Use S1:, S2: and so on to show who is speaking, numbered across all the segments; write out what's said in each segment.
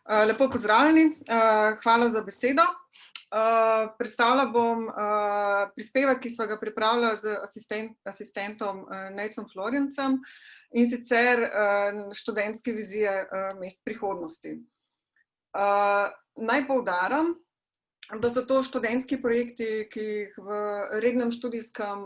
S1: Lepo pozdravljeni, hvala za besedo. Predstavila bom prispevek, ki sva ga pripravila z asistentom Nejcem Florjancem, in sicer študentske vizije mest prihodnosti. Naj poudarim, da so to študentski projekti, ki jih v rednem študijskem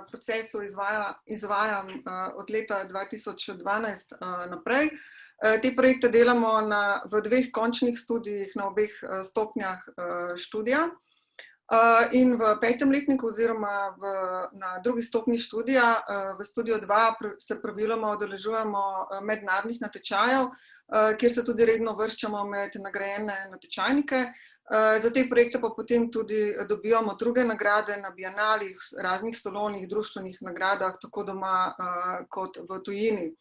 S1: procesu izvajam od leta 2012 naprej. Te projekte delamo v dveh končnih študijih na obeh stopnjah študija. In v 5. letniku oziroma na drugi stopnji študija, v Studio 2, se praviloma udeležujemo mednarodnih natečajev, kjer se tudi redno uvrščamo med nagrajene natečajnike. Za te projekte pa potem tudi dobivamo druge nagrade na bienalih, raznih salonih, društvenih nagradah, tako doma kot v tujini.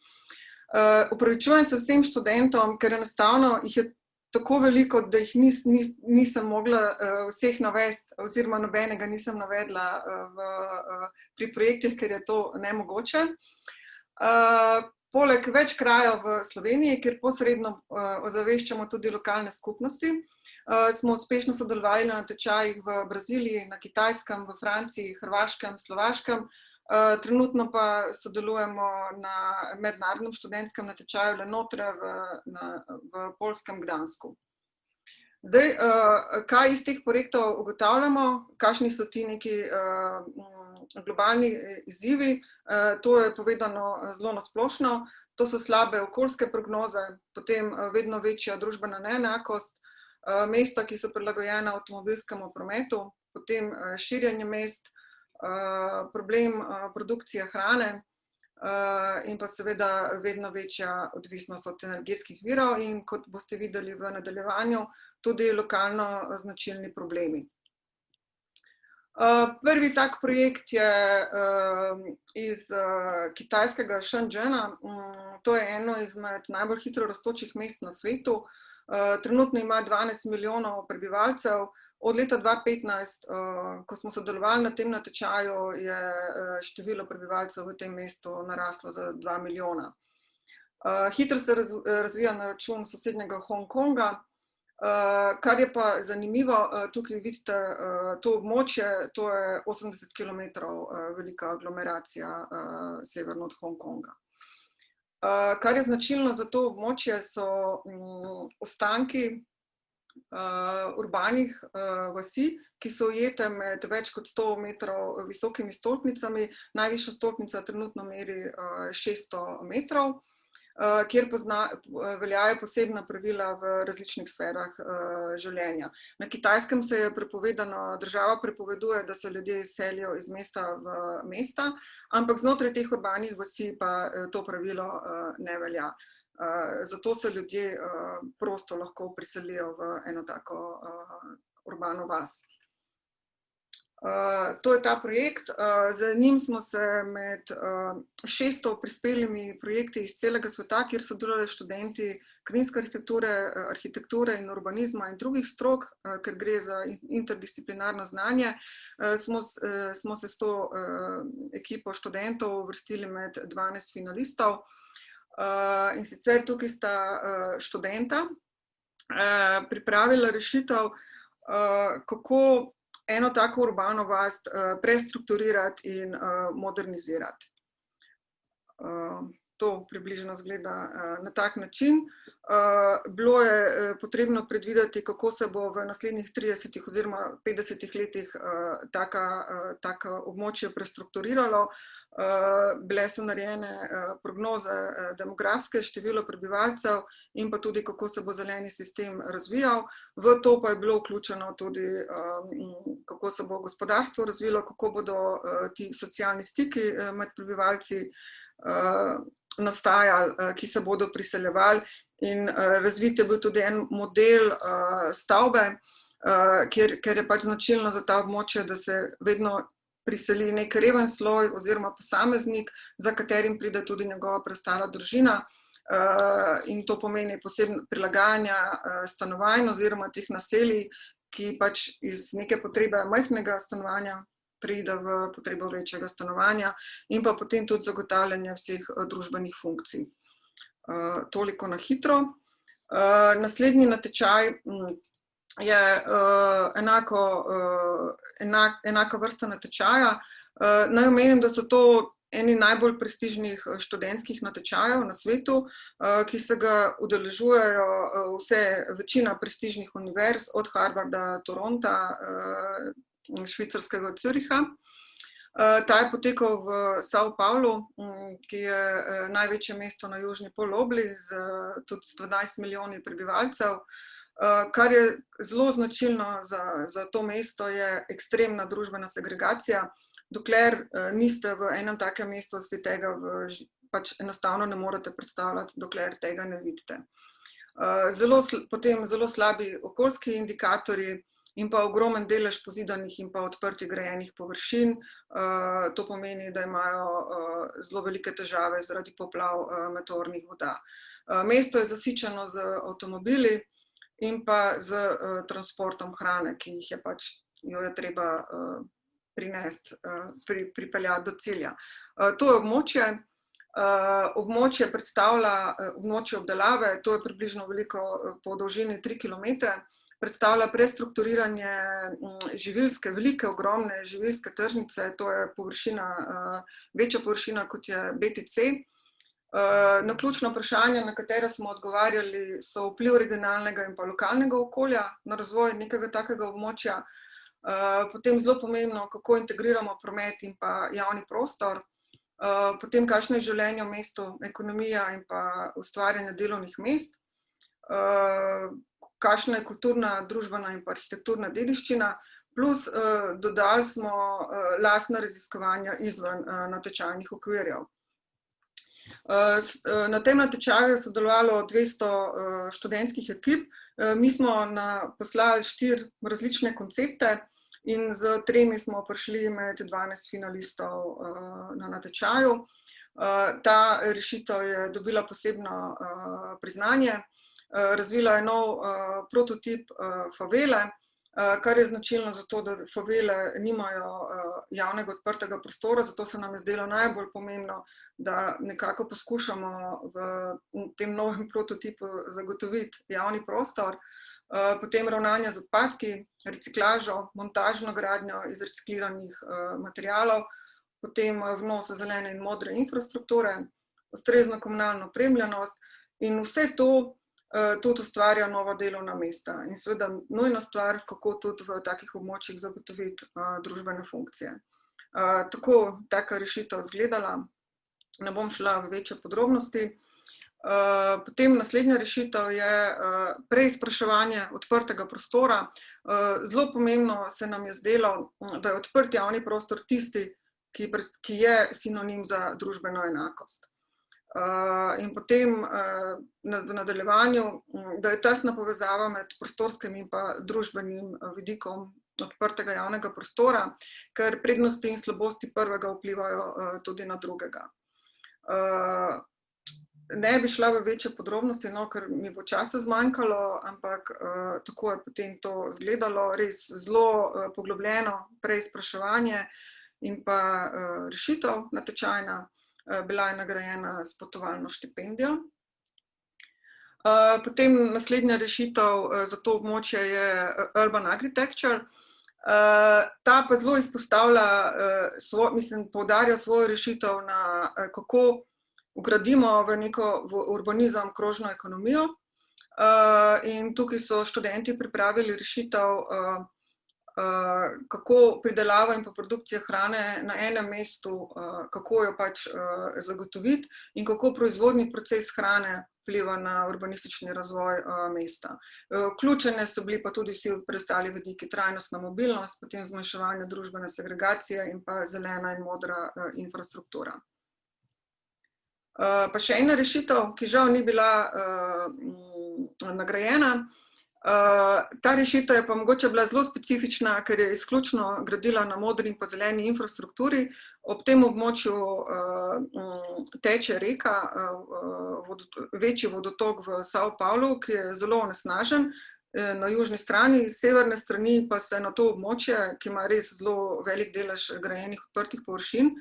S1: Opravičujem se vsem študentom, ker enostavno jih je tako veliko, da jih nisem mogla vseh navesti, oziroma nobenega nisem navedla pri projektih, ker je to nemogoče. Poleg več krajev v Sloveniji, kjer posredno ozaveščamo tudi lokalne skupnosti, smo uspešno sodelovali na natečajih v Braziliji, na Kitajskem, v Franciji, Hrvaškem, Slovaškem. Trenutno pa sodelujemo na mednarodnem študentskem natečaju Le Notre v poljskem Gdansku. Zdaj, kaj iz teh projektov ugotavljamo, kakšni so ti neki globalni izzivi, to je povedano zelo na splošno. To so slabe okoljske prognoze, potem vedno večja družbena neenakost, mesta, ki so prilagojena avtomobilskemu prometu, potem širjenje mest, problem produkcije hrane in pa seveda vedno večja odvisnost od energetskih virov in, kot boste videli v nadaljevanju, tudi lokalno značilni problemi. Prvi tak projekt je iz kitajskega Shenzhena. To je eno izmed najbolj hitro rastočih mest na svetu. Trenutno ima 12 milijonov prebivalcev. Od leta 2015, ko smo sodelovali na tem natečaju, je število prebivalcev v tem mestu naraslo za 2 milijona. Hitro se razvija na račun sosednjega Hongkonga. Kar je pa zanimivo, tukaj vidite to območje, to je 80 kilometrov velika aglomeracija severno od Hongkonga. Kar je značilno za to območje, so ostanki urbanih vasi, ki so ujete med več kot 100 metrov visokimi stolpnicami. Najvišja stolpnica trenutno meri 600 metrov, kjer veljajo posebna pravila v različnih sferah življenja. Na Kitajskem se je prepovedano, država prepoveduje, da se ljudje selijo iz mesta v mesta, ampak znotraj teh urbanih vasi pa to pravilo ne velja. Zato se ljudje prosto lahko priselijo v eno tako urbano vas. To je ta projekt. Z njim smo se med 600 prispelimi projekti iz celega sveta, kjer sodelujejo študenti krajinske arhitekture in urbanizma in drugih strok, ker gre za interdisciplinarno znanje, smo se s to ekipo študentov uvrstili med 12 finalistov. In sicer tukaj sta študenta pripravila rešitev, kako eno tako urbano vas prestrukturirati in modernizirati. To približno izgleda na tak način. Bilo je potrebno predvideti, kako se bo v naslednjih 30 oziroma 50 letih tako območje prestrukturiralo. Bile so narejene prognoze demografske, število prebivalcev in pa tudi, kako se bo zeleni sistem razvijal. V to pa je bilo vključeno tudi, kako se bo gospodarstvo razvilo, kako bodo ti socialni stiki med prebivalci nastajali, ki se bodo priseljevali, in razvit je bil tudi en model stavbe, ker je pač značilno za ta območje, da se vedno priseli nek reven sloj oziroma posameznik, za katerim pride tudi njegova preostala družina, in to pomeni posebno prilagajanja stanovanj oziroma teh naselij, ki pač iz neke potrebe majhnega stanovanja pride v potrebo večjega stanovanja, in pa potem tudi zagotavljanje vseh družbenih funkcij. Toliko na hitro. Naslednji natečaj je enaka vrsta natečaja. Naj omenim, da so to eni najbolj prestižnih študentskih natečajev na svetu, ki se ga udeležujejo večina prestižnih univerz, od Harvarda, Toronta, švicarskega Züricha. Ta je potekal v São Paulo, ki je največje mesto na južni polobli z tudi 12 milijoni prebivalcev. Kar je zelo značilno za to mesto, je ekstremna družbena segregacija. Dokler niste v enem takem mestu, si tega pač enostavno ne morete predstavljati, dokler tega ne vidite. Potem zelo slabi okoljski indikatorji in pa ogromen delež pozidanih in pa odprtih grajenih površin. To pomeni, da imajo zelo velike težave zaradi poplav meteornih voda. Mesto je zasičeno z avtomobili in pa z transportom hrane, ki jo je treba pripeljati do cilja. To je območje predstavlja območje obdelave, to je približno veliko po dolžini 3 kilometre, predstavlja prestrukturiranje velike, ogromne živilske tržnice, to je večja površina kot je BTC. Na ključno vprašanje, na katero smo odgovarjali, so vpliv regionalnega in pa lokalnega okolja na razvoj nekega takega območja. Potem zelo pomembno, kako integriramo promet in pa javni prostor, potem kakšno je življenje v mestu, ekonomija in pa ustvarjanje delovnih mest, kakšna je kulturna, družbena in pa arhitekturna dediščina, plus dodali smo lastna raziskovanja izven natečajnih okvirjev. Na tem natečaju je sodelovalo 200 študentskih ekip. Mi smo poslali 4 različne koncepte in z 3 smo prišli med 12 finalistov na natečaju. Ta rešitev je dobila posebno priznanje. Razvila je nov prototip favele, kar je značilno za to, da favele nimajo javnega odprtega prostora, zato se nam je zdelo najbolj pomembno, da nekako poskušamo v tem novem prototipu zagotoviti javni prostor, potem ravnanje z odpadki, reciklažo, montažno gradnjo iz recikliranih materialov, potem vnos zelene in modre infrastrukture, ustrezno komunalno opremljenost in vse to tudi ustvarja nova delovna mesta in seveda nujna stvar, kako tudi v takih območjih zagotoviti družbene funkcije. Taka rešitev izgledala, ne bom šla v večje podrobnosti. Potem naslednja rešitev je preizpraševanje odprtega prostora. Zelo pomembno se nam je zdelo, da je odprt javni prostor tisti, ki je sinonim za družbeno enakost. In potem v nadaljevanju, da je tesna povezava med prostorskim in pa družbenim vidikom odprtega javnega prostora, ker prednosti in slabosti prvega vplivajo tudi na drugega. Ne bi šla v večje podrobnosti, ker mi bo časa zmanjkalo, ampak tako je potem to izgledalo, res zelo poglobljeno preizpraševanje in pa rešitev natečajna. Bila je nagrajena s potovalno štipendijo. Potem naslednja rešitev za to območje je Urban Architecture. Ta pa zelo izpostavlja, poudarja svojo rešitev na kako vgradimo v urbanizem krožno ekonomijo. In tukaj so študenti pripravili rešitev, kako pridelava in produkcija hrane na enem mestu, kako jo zagotoviti in kako proizvodni proces hrane vpliva na urbanistični razvoj mesta. Vključene so bili pa tudi vsi preostali vidiki, trajnostna mobilnost, potem zmanjševanje družbene segregacije in pa zelena in modra infrastruktura. Pa še ena rešitev, ki žal ni bila nagrajena. Ta rešitev je pa mogoče bila zelo specifična, ker je izključno gradila na modri in pa zeleni infrastrukturi. Ob tem območju teče reka, večji vodotok v São Paulo, ki je zelo onesnažen na južni strani, iz severne strani pa se na to območje, ki ima res zelo velik delež grajenih odprtih površin,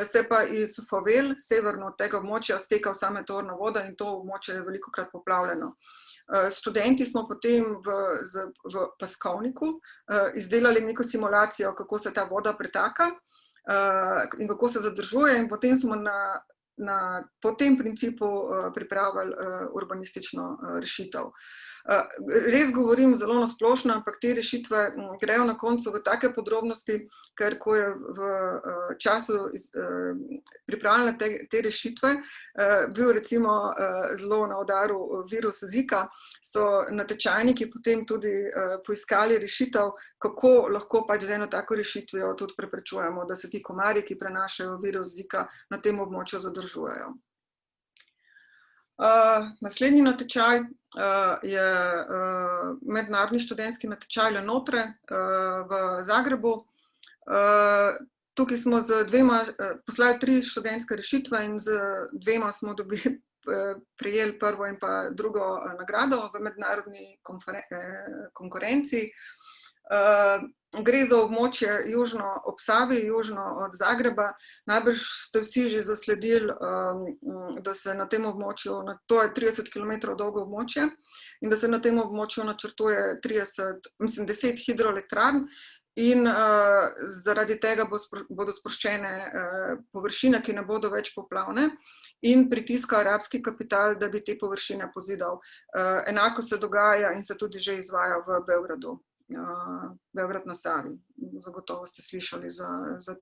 S1: se pa iz favel severno od tega območja steka vsa meteorna voda in to območje je velikokrat poplavljeno. S študenti smo potem v peskovniku izdelali neko simulacijo, kako se ta voda pretaka in kako se zadržuje, in potem smo po tem principu pripravili urbanistično rešitev. Res govorim zelo na splošno, ampak te rešitve grejo na koncu v take podrobnosti, ker ko je v času pripravljanja te rešitve bil recimo zelo na udaru virus Zika, so natečajniki potem tudi poiskali rešitev, kako lahko pač z eno tako rešitvijo tudi preprečujemo, da se ti komarji, ki prenašajo virus Zika, na tem območju zadržujejo. Naslednji natečaj je mednarodni študentski natečaj Le Notre v Zagrebu. Tukaj smo z dvema poslali 3 študentske rešitve in z dvema smo prejeli prvo in pa drugo nagrado v mednarodni konkurenci. Gre za območje južno ob Savi, južno od Zagreba. Najbrž ste vsi že zasledili, da se na tem območju, to je 30 km dolgo območje, in da se na tem območju načrtuje 10 hidroelektrarn in zaradi tega bodo sproščene površine, ki ne bodo več poplavne, in pritiska arabski kapital, da bi te površine pozidal. Enako se dogaja in se tudi že izvaja v Beogradu. Beograd na Savi. Zagotovo ste slišali za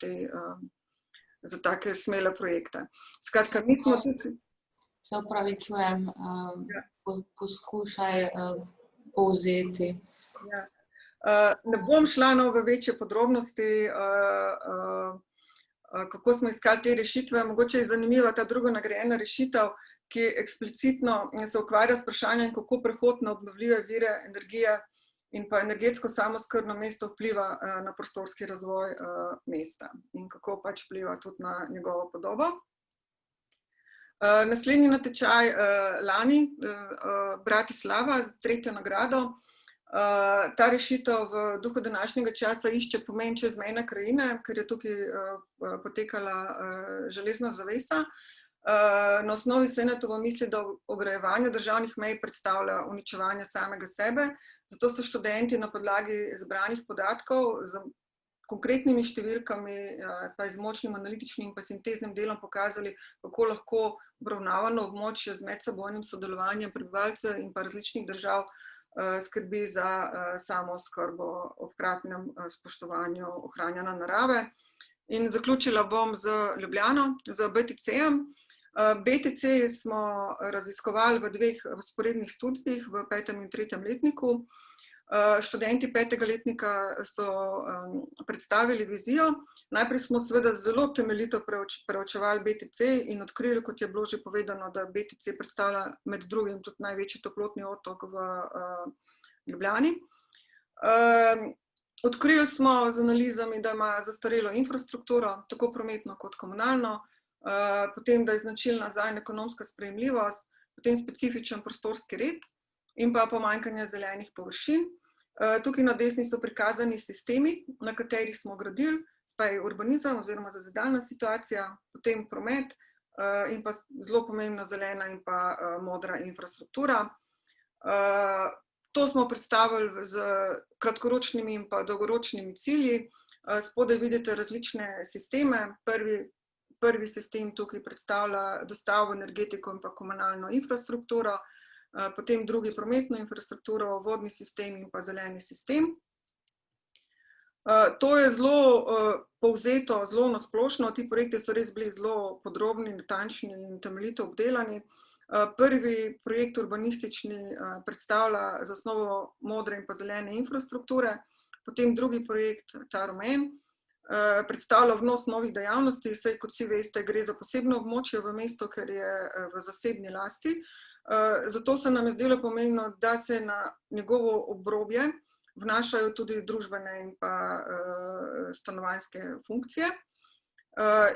S1: take smele projekte. Skratka, mi smo tudi...
S2: Se opravičujem, poskušaj povzeti.
S1: Ne bom šla v večje podrobnosti, kako smo iskali te rešitve. Mogoče je zanimiva ta druga nagrajena rešitev, ki eksplicitno se ukvarja s vprašanjem, kako prehod na obnovljive vire energije in pa energetsko samooskrbno mesto vpliva na prostorski razvoj mesta in kako pač vpliva tudi na njegovo podobo. Naslednji natečaj lani, Bratislava, z 3. nagrado. Ta rešitev v duhu današnjega časa išče pomen čezmejne krajine, ker je tukaj potekala železna zavesa. Na osnovi Senetova misli, da ograjevanje državnih mej predstavlja uničevanje samega sebe. Zato so študenti na podlagi zbranih podatkov z konkretnimi številkami, z močnim analitičnim in pa sinteznim delom pokazali, kako lahko obravnavano območje z medsebojnim sodelovanjem prebivalcev in pa različnih držav skrbi za samooskrbo ob hkratnem spoštovanju ohranjanja narave. In zaključila bom z Ljubljano, z BTC-jem. BTC smo raziskovali v 2 vzporednih študijih, v 5. in 3. letniku. Študenti 5. letnika so predstavili vizijo. Najprej smo seveda zelo temeljito preučevali BTC in odkrili, kot je bilo že povedano, da BTC predstavlja med drugim tudi največji toplotni otok v Ljubljani. Odkrili smo z analizami, da ima zastarelo infrastrukturo, tako prometno kot komunalno, potem, da je značilna zanj ekonomska sprejemljivost, potem specifičen prostorski red in pa pomanjkanje zelenih površin. Tukaj na desni so prikazani sistemi, na katerih smo gradili, spaj urbanizem oziroma zazidalna situacija, potem promet in pa zelo pomembno zelena in pa modra infrastruktura. To smo predstavili z kratkoročnimi in pa dolgoročnimi cilji. Spodaj vidite različne sisteme. Prvi sistem tukaj predstavlja dostavo, energetiko in pa komunalno infrastrukturo, potem drugi prometno infrastrukturo, vodni sistem in pa zeleni sistem. To je zelo povzeto, zelo nasplošno. Ti projekti so res bili zelo podrobni, natančni in temeljito obdelani. Prvi projekt urbanistični predstavlja zasnovo modre in pa zelene infrastrukture, potem drugi projekt, ta rumen, predstavlja vnos novih dejavnosti, saj kot vsi veste, gre za posebno območje v mestu, ker je v zasebni lasti. Zato se nam je zdelo pomembno, da se na njegovo obrobje vnašajo tudi družbene in pa stanovanjske funkcije.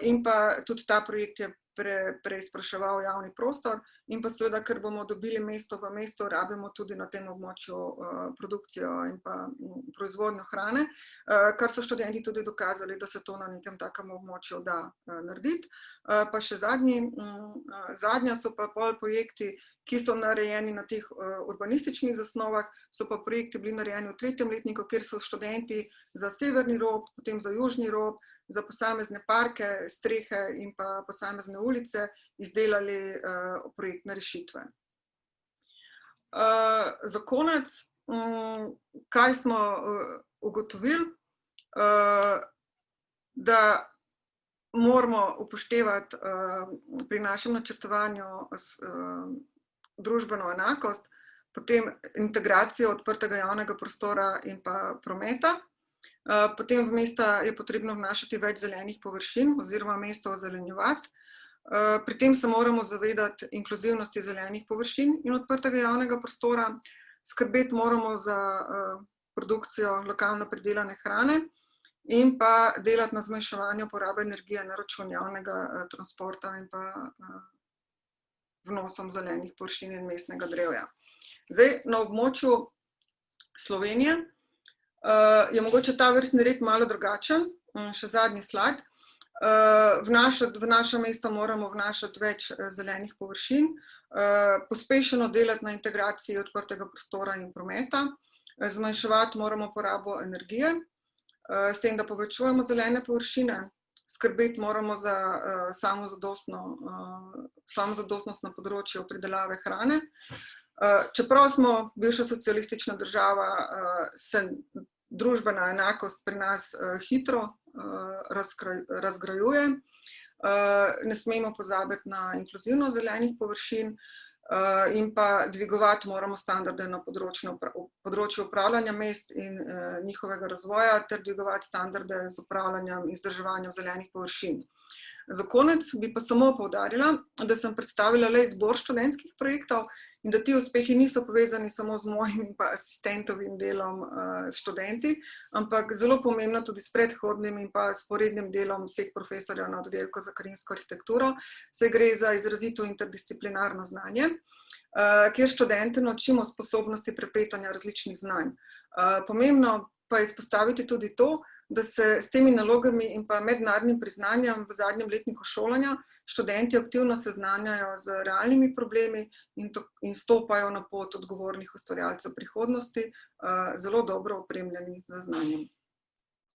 S1: In pa tudi ta projekt je preizpraševal javni prostor in pa seveda, ker bomo dobili mesto v mesto, rabimo tudi na tem območju produkcijo in pa proizvodnjo hrane, kar so študenti tudi dokazali, da se to na nekem takem območju da narediti. Pa še zadnja so pa projekti, ki so narejeni na teh urbanističnih zasnovah, so pa projekti bili narejeni v 3. letniku, kjer so študenti za severni rob, potem za južni rob, za posamezne parke, strehe in pa posamezne ulice izdelali projektne rešitve. Za konec, kaj smo ugotovili, da moramo upoštevati pri našem načrtovanju družbeno enakost, potem integracijo odprtega javnega prostora in pa prometa. Potem v mesta je potrebno vnašati več zelenih površin oziroma mesto ozelenjevati. Pri tem se moramo zavedati inkluzivnosti zelenih površin in odprtega javnega prostora. Skrbeti moramo za produkcijo lokalno pridelane hrane in pa delati na zmanjševanju porabe energije na račun javnega transporta in pa vnosom zelenih površin in mestnega drevja. Zdaj, na območju Slovenije je mogoče ta vrstni red malo drugačen, še zadnji slajd. V naše mesto moramo vnašati več zelenih površin, pospešeno delati na integraciji odprtega prostora in prometa, zmanjševati moramo porabo energije, s tem, da povečujemo zelene površine, skrbeti moramo za samozadostnost na področju pridelave hrane. Čeprav smo bivša socialistična država, se družbena enakost pri nas hitro razgrajuje. Ne smemo pozabiti na inkluzivnost zelenih površin in pa dvigovati moramo standarde na področju upravljanja mest in njihovega razvoja ter dvigovati standarde z upravljanjem in vzdrževanjem zelenih površin. Za konec bi pa samo poudarila, da sem predstavila le izbor študentskih projektov in da ti uspehi niso povezani samo z mojim in pa asistentovim delom s študenti, ampak zelo pomembno tudi s predhodnim in pa sporednim delom vseh profesorjev na oddelku za krajinsko arhitekturo, saj gre za izrazito interdisciplinarno znanje, kjer študente naučimo sposobnosti prepletanja različnih znanj. Pomembno pa je izpostaviti tudi to, da se s temi nalogami in pa mednarodnim priznanjem v zadnjem letniku šolanja študenti aktivno seznanjajo z realnimi problemi in stopajo na pot odgovornih ustvarjalcev prihodnosti, zelo dobro opremljeni z znanjem.